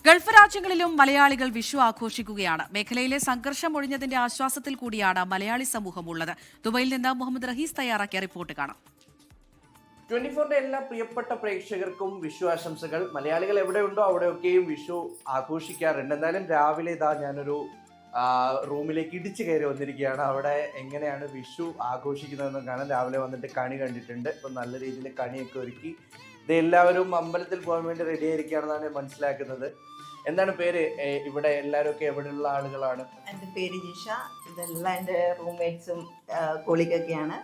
Gulf രാജ്യങ്ങളിലും മലയാളികൾ വിഷു ആഘോഷിക്കുകയാണ്. മേഖലയിലെ സംഘർഷം ഒഴിഞ്ഞതിന്റെ ആശ്വാസത്തിൽ കൂടിയാണ് മലയാളി സമൂഹം ഉള്ളത്. ദുബൈയിൽ നിന്ന് മുഹമ്മദ് റഹീസ് തയ്യാറാക്കിയ റിപ്പോർട്ട് കാണാം. 24ന്റെ എല്ലാ പ്രിയപ്പെട്ട പ്രേക്ഷകർക്കും വിഷു ആശംസകൾ. മലയാളികൾ എവിടെയുണ്ടോ അവിടെയൊക്കെയും വിഷു ആഘോഷിക്കാറുണ്ട്. എന്തായാലും രാവിലെ ഇതാ ഞാനൊരു റൂമിലേക്ക് ഇടിച്ചു കയറി വന്നിരിക്കുകയാണ്. അവിടെ എങ്ങനെയാണ് വിഷു ആഘോഷിക്കുന്നതെന്ന് കാണാൻ രാവിലെ വന്നിട്ട് കണി കണ്ടിട്ടുണ്ട്. ഇപ്പം നല്ല രീതിയിൽ കണിയൊക്കെ ഒരുക്കി ഇതെല്ലാവരും അമ്പലത്തിൽ പോകാൻ വേണ്ടി റെഡി ആയിരിക്കുകയാണെന്നാണ് മനസ്സിലാക്കുന്നത്. എന്താണ് പേര്? ഇവിടെ എല്ലാവരും ഒക്കെ എവിടെയുള്ള ആളുകളാണ്? എൻ്റെ പേര് ജിഷ. ഇതെല്ലാം എൻ്റെ റൂംമേറ്റ്സും കൊളീഗൊക്കെയാണ്.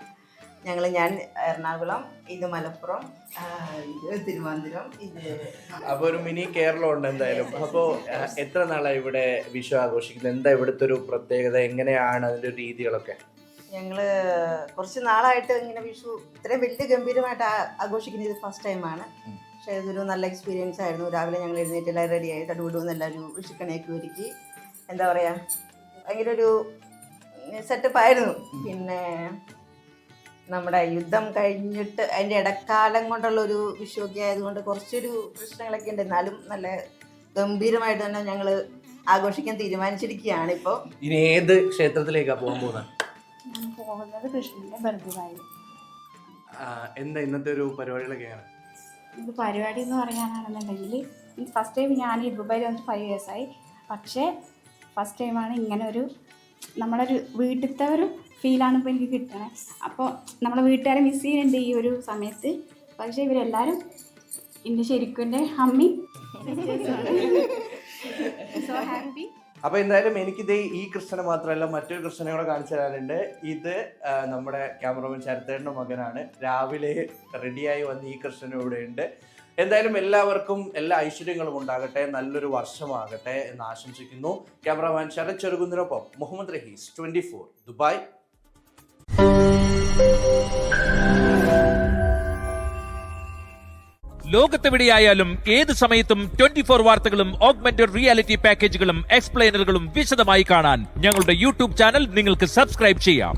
ഞാൻ എറണാകുളം, ഇത് മലപ്പുറം, ഇത് തിരുവനന്തപുരം, ഇത് അപ്പോൾ ഒരു മിനി കേരളം ഉണ്ട് എന്തായാലും. അപ്പോൾ എത്ര നാളായി ഇവിടെ വിഷു ആഘോഷിക്കുന്നത്? എന്താ ഇവിടുത്തെ ഒരു പ്രത്യേകത? എങ്ങനെയാണ് അതിൻ്റെ രീതികളൊക്കെ? ഞങ്ങൾ കുറച്ച് നാളായിട്ട് ഇങ്ങനെ വിഷു ഇത്രയും വലിയ ഗംഭീരമായിട്ട് ആഘോഷിക്കുന്നത് ഇത് ഫസ്റ്റ് ടൈമാണ്. പക്ഷേ ഇതൊരു നല്ല എക്സ്പീരിയൻസ് ആയിരുന്നു. രാവിലെ ഞങ്ങൾ എഴുന്നേറ്റ് എല്ലാവരും റെഡിയായി തടുവിടുമെന്ന് എല്ലാവരും വിഷുക്കണിയൊക്കെ ഒരുക്കി എന്താ പറയുക ഭയങ്കര ഒരു സെറ്റപ്പ് ആയിരുന്നു. പിന്നെ നമ്മുടെ യുദ്ധം കഴിഞ്ഞിട്ട് അതിൻ്റെ ഇടക്കാലം കൊണ്ടുള്ളൊരു വിഷുവൊക്കെ ആയതുകൊണ്ട് കുറച്ചൊരു പ്രശ്നങ്ങളൊക്കെ ഉണ്ട്. എന്നാലും നല്ല ഗംഭീരമായിട്ട് തന്നെ ഞങ്ങൾ ആഘോഷിക്കാൻ തീരുമാനിച്ചിരിക്കുകയാണ്. ഇപ്പോൾ ഇനി ഏത് ക്ഷേത്രത്തിലേക്കാണ് പോകാൻ പോകുന്നത്? പോകുന്നത് കൃഷ്ണന്റെ ബർത്ത്ഡേയായി. എന്താ ഇന്നത്തെ ഒരു പരിപാടികളൊക്കെയാണ്? ഇത് പരിപാടി എന്ന് പറയാനാണെന്നുണ്ടെങ്കിൽ ഫസ്റ്റ് ടൈം ഞാൻ ഈ ദുബായിൽ വന്നിട്ട് 5 years ആയി. പക്ഷേ ഫസ്റ്റ് ടൈമാണ് ഇങ്ങനെ ഒരു നമ്മളൊരു വീട്ടിലത്തെ ഒരു ഫീലാണ് ഇപ്പോൾ എനിക്ക് കിട്ടണേ. അപ്പോൾ നമ്മളെ വീട്ടുകാരെ മിസ് ചെയ്യുന്നുണ്ട് ഈ ഒരു സമയത്ത്. പക്ഷേ ഇവരെല്ലാവരും എൻ്റെ ശരിക്കും എൻ്റെ അമ്മി സോ ഹാപ്പി. അപ്പൊ എന്തായാലും എനിക്കിത് ഈ കൃഷ്ണനെ മാത്രമല്ല മറ്റൊരു കൃഷ്ണനെ കൂടെ കാണിച്ചു തരാനുണ്ട്. ഇത് നമ്മുടെ ക്യാമറമാൻ ശരത്തേട്ടൻ്റെ മകനാണ്. രാവിലെ റെഡിയായി വന്ന് ഈ കൃഷ്ണൻ ഇവിടെ ഉണ്ട്. എന്തായാലും എല്ലാവർക്കും എല്ലാ ഐശ്വര്യങ്ങളും ഉണ്ടാകട്ടെ, നല്ലൊരു വർഷമാകട്ടെ എന്ന് ആശംസിക്കുന്നു. ക്യാമറമാൻ ശരത് ചെറുകുന്നിനൊപ്പം മുഹമ്മദ് റഹീസ്, 24 ദുബായ്. ലോകത്തെവിടെയായാലും ഏത് സമയത്തും 24 വാർത്തകളും ഓഗ്മെന്റഡ് റിയാലിറ്റി പാക്കേജുകളും എക്സ്പ്ലെയിനറുകളും വിശദമായി കാണാൻ ഞങ്ങളുടെ യൂട്യൂബ് ചാനൽ നിങ്ങൾക്ക് സബ്സ്ക്രൈബ് ചെയ്യാം.